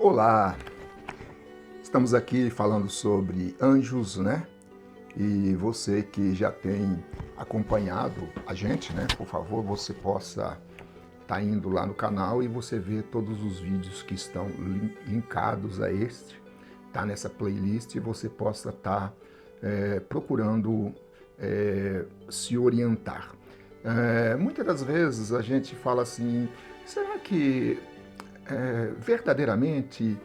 Olá, estamos aqui falando sobre anjos, né? E você que já tem acompanhado a gente, né? Por favor, você possa estar indo lá no canal e você ver todos os vídeos que estão linkados a este, tá nessa playlist, e você possa estar procurando se orientar. Muitas das vezes a gente fala assim, será que verdadeiramente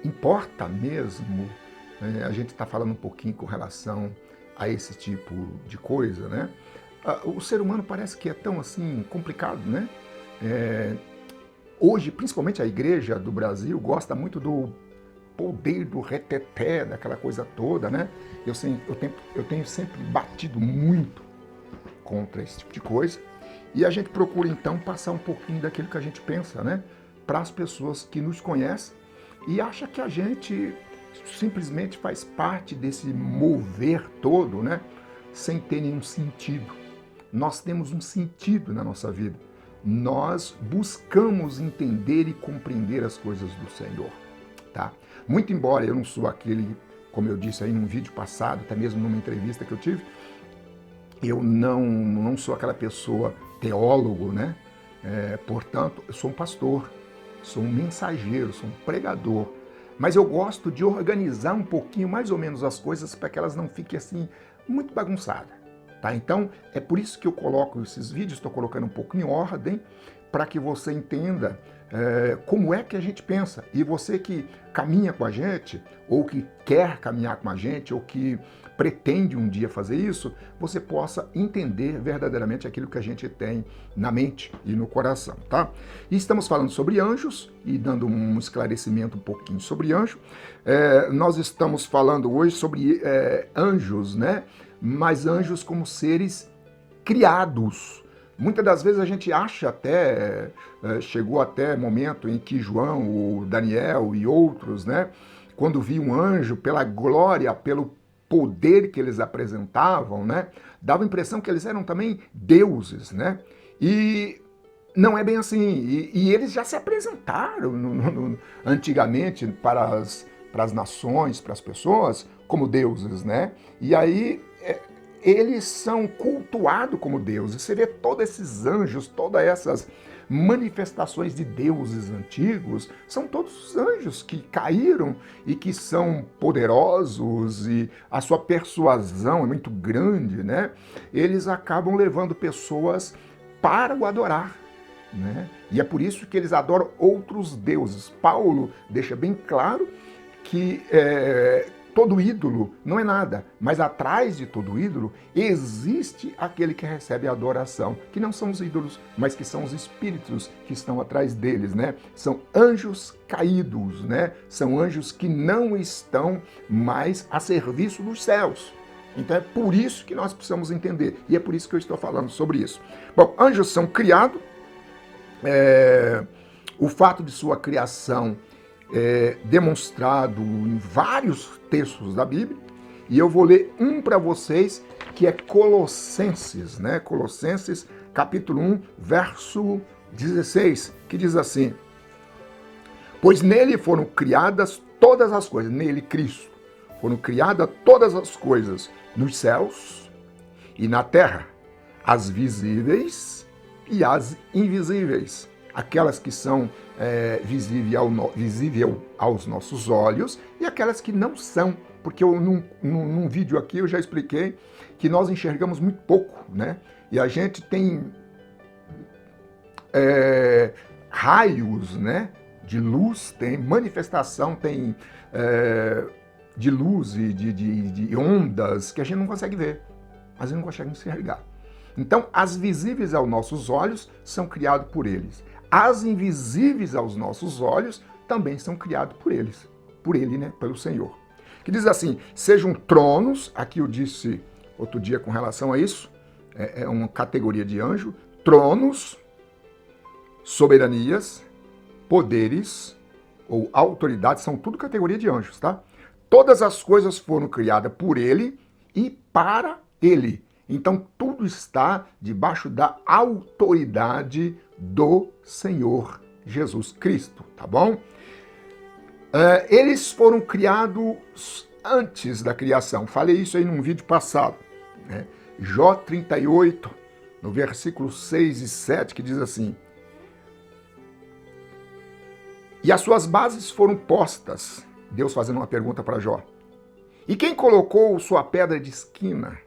importa mesmo? A gente está falando um pouquinho com relação a esse tipo de coisa, né? O ser humano parece que é tão assim complicado, né? Hoje, principalmente a igreja do Brasil, gosta muito do poder do reteté, daquela coisa toda, né? Eu tenho sempre batido muito contra esse tipo de coisa. E a gente procura, então, passar um pouquinho daquilo que a gente pensa, né? Para as pessoas que nos conhecem e acham que a gente simplesmente faz parte desse mover todo, né? Sem ter nenhum sentido. Nós temos um sentido na nossa vida. Nós buscamos entender e compreender as coisas do Senhor, tá? Muito embora eu não sou aquele, como eu disse aí num vídeo passado, até mesmo numa entrevista que eu tive, eu não sou aquela pessoa teólogo, né? Portanto, eu sou um pastor, sou um mensageiro, sou um pregador. Mas eu gosto de organizar um pouquinho mais ou menos as coisas para que elas não fiquem assim muito bagunçadas. Tá? Então, é por isso que eu coloco esses vídeos, estou colocando um pouco em ordem, para que você entenda como é que a gente pensa. E você que caminha com a gente, ou que quer caminhar com a gente, ou que pretende um dia fazer isso, você possa entender verdadeiramente aquilo que a gente tem na mente e no coração, tá? E estamos falando sobre anjos, e dando um esclarecimento um pouquinho sobre anjo. Nós estamos falando hoje sobre anjos, né? Mas anjos como seres criados. Muitas das vezes a gente acha até, chegou até momento em que João, o Daniel e outros, né, quando viam um anjo, pela glória, pelo poder que eles apresentavam, né, dava a impressão que eles eram também deuses, né, e não é bem assim, e eles já se apresentaram antigamente para as nações, para as pessoas, como deuses, né, e aí eles são cultuados como deuses. Você vê todos esses anjos, todas essas manifestações de deuses antigos, são todos anjos que caíram e que são poderosos, e a sua persuasão é muito grande, né? Eles acabam levando pessoas para o adorar, né? E é por isso que eles adoram outros deuses. Paulo deixa bem claro que todo ídolo não é nada, mas atrás de todo ídolo existe aquele que recebe a adoração, que não são os ídolos, mas que são os espíritos que estão atrás deles, né? São anjos caídos, né? São anjos que não estão mais a serviço dos céus. Então é por isso que nós precisamos entender, e é por isso que eu estou falando sobre isso. Bom, anjos são criados, o fato de sua criação demonstrado em vários textos da Bíblia, e eu vou ler um para vocês, que é Colossenses, né? Colossenses, capítulo 1, verso 16, que diz assim: pois nele foram criadas todas as coisas, nele, Cristo, foram criadas todas as coisas, nos céus e na terra, as visíveis e as invisíveis, aquelas que são visível aos nossos olhos e aquelas que não são, porque num vídeo aqui eu já expliquei que nós enxergamos muito pouco, né? E a gente tem raios, né, de luz, tem manifestação, tem de luz e de ondas que a gente não consegue ver, mas a gente não consegue enxergar. Então, as visíveis aos nossos olhos são criadas por eles. As invisíveis aos nossos olhos também são criados por eles, por ele, né, pelo Senhor. Que diz assim: sejam tronos, aqui eu disse outro dia com relação a isso, é uma categoria de anjo, tronos, soberanias, poderes ou autoridades, são tudo categoria de anjos, tá? Todas as coisas foram criadas por ele e para ele. Então tudo está debaixo da autoridade do Senhor Jesus Cristo, tá bom? Eles foram criados antes da criação. Falei isso aí num vídeo passado, né? Jó 38, no versículo 6 e 7, que diz assim: e as suas bases foram postas. Deus fazendo uma pergunta para Jó. E quem colocou sua pedra de esquina?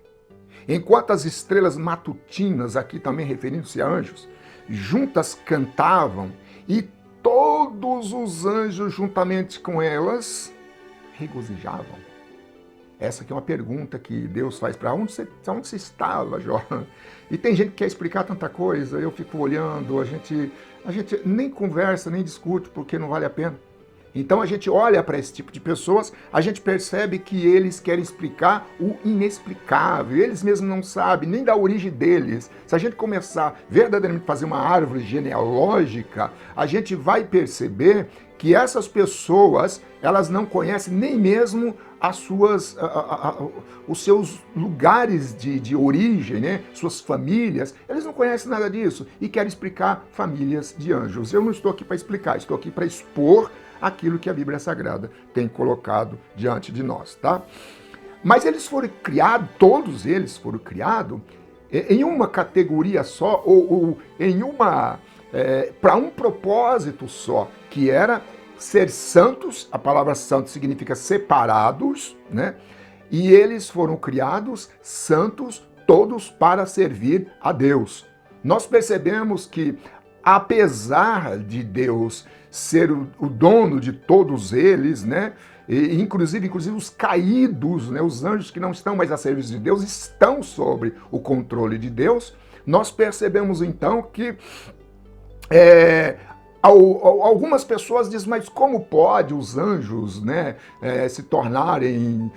Enquanto as estrelas matutinas, aqui também referindo-se a anjos, juntas cantavam, e todos os anjos juntamente com elas regozijavam. Essa aqui é uma pergunta que Deus faz para onde você estava, Jó? E tem gente que quer explicar tanta coisa, eu fico olhando, a gente nem conversa, nem discute, porque não vale a pena. Então a gente olha para esse tipo de pessoas, a gente percebe que eles querem explicar o inexplicável, eles mesmos não sabem nem da origem deles. Se a gente começar verdadeiramente a fazer uma árvore genealógica, a gente vai perceber que essas pessoas, elas não conhecem nem mesmo os seus lugares de origem, né? Suas famílias, eles não conhecem nada disso e querem explicar famílias de anjos. Eu não estou aqui para explicar, estou aqui para expor aquilo que a Bíblia Sagrada tem colocado diante de nós, tá? Mas eles foram criados, todos eles foram criados em uma categoria só, ou em uma, para um propósito só, que era ser santos. A palavra santo significa separados, né? E eles foram criados santos, todos para servir a Deus. Nós percebemos que, apesar de Deus ser o dono de todos eles, né? E inclusive os caídos, né? Os anjos que não estão mais a serviço de Deus, estão sob o controle de Deus. Nós percebemos então que algumas pessoas dizem, mas como pode os anjos, né, se tornarem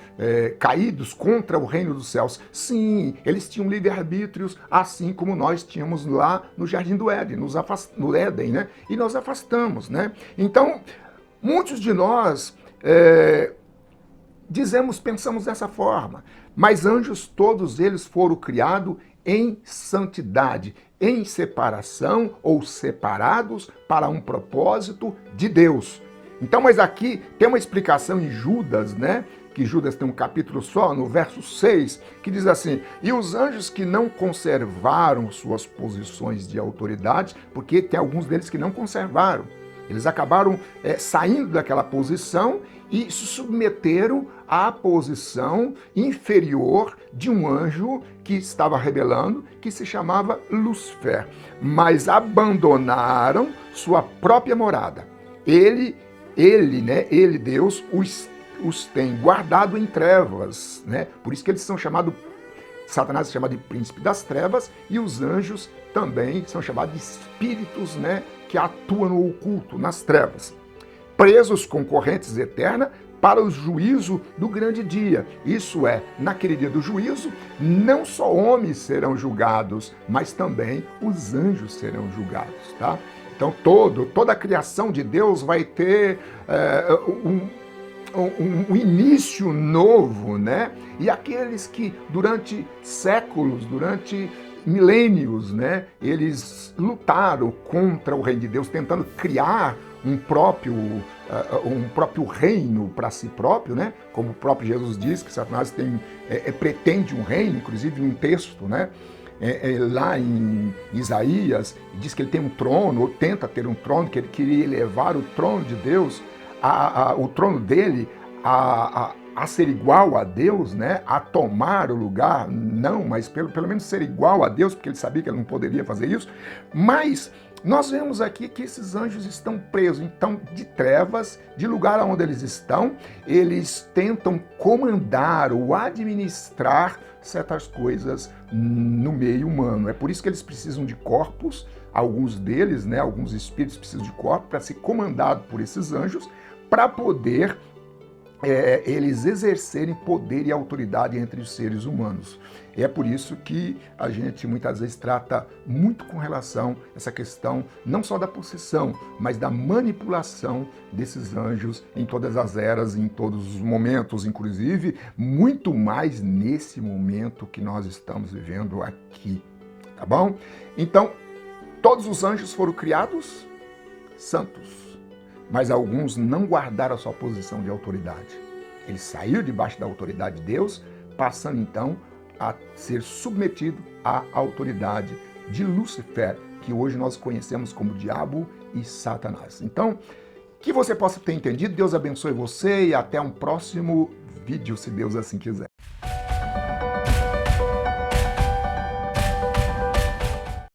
caídos contra o reino dos céus? Sim, eles tinham livre-arbítrios, assim como nós tínhamos lá no Jardim do Éden, no Éden, né? E nós afastamos, né? Então, muitos de nós pensamos dessa forma, mas anjos, todos eles foram criados em santidade, em separação ou separados para um propósito de Deus. Então, mas aqui tem uma explicação em Judas, né? Que Judas tem um capítulo só, no verso 6, que diz assim: e os anjos que não conservaram suas posições de autoridade, porque tem alguns deles que não conservaram, eles acabaram saindo daquela posição e se submeteram à posição inferior de um anjo que estava rebelando, que se chamava Lúcifer, mas abandonaram sua própria morada. Ele, Deus, os tem guardado em trevas, né? Por isso que eles são chamados, Satanás é chamado de príncipe das trevas, e os anjos também são chamados de espíritos, né, que atuam no oculto, nas trevas. Presos com correntes eternas para o juízo do grande dia. Isso é, naquele dia do juízo, não só homens serão julgados, mas também os anjos serão julgados, tá? Então toda a criação de Deus vai ter um início novo, né? E aqueles que durante séculos, durante milênios, né, eles lutaram contra o reino de Deus, tentando criar um próprio reino para si próprio, né? Como o próprio Jesus diz, que Satanás pretende um reino, inclusive um texto, né? Lá em Isaías, diz que ele tem um trono, ou tenta ter um trono, que ele queria elevar o trono de Deus, o trono dele a ser igual a Deus, né? A tomar o lugar, não, mas pelo menos ser igual a Deus, porque ele sabia que ele não poderia fazer isso. Mas nós vemos aqui que esses anjos estão presos, então, de trevas, de lugar onde eles estão, eles tentam comandar ou administrar certas coisas no meio humano. É por isso que eles precisam de corpos, alguns deles, né? Alguns espíritos precisam de corpos para ser comandado por esses anjos, para poder eles exercerem poder e autoridade entre os seres humanos. E é por isso que a gente muitas vezes trata muito com relação a essa questão, não só da possessão, mas da manipulação desses anjos em todas as eras, em todos os momentos, inclusive muito mais nesse momento que nós estamos vivendo aqui, tá bom? Então, todos os anjos foram criados santos. Mas alguns não guardaram a sua posição de autoridade. Ele saiu debaixo da autoridade de Deus, passando então a ser submetido à autoridade de Lúcifer, que hoje nós conhecemos como diabo e Satanás. Então, que você possa ter entendido, Deus abençoe você e até um próximo vídeo, se Deus assim quiser.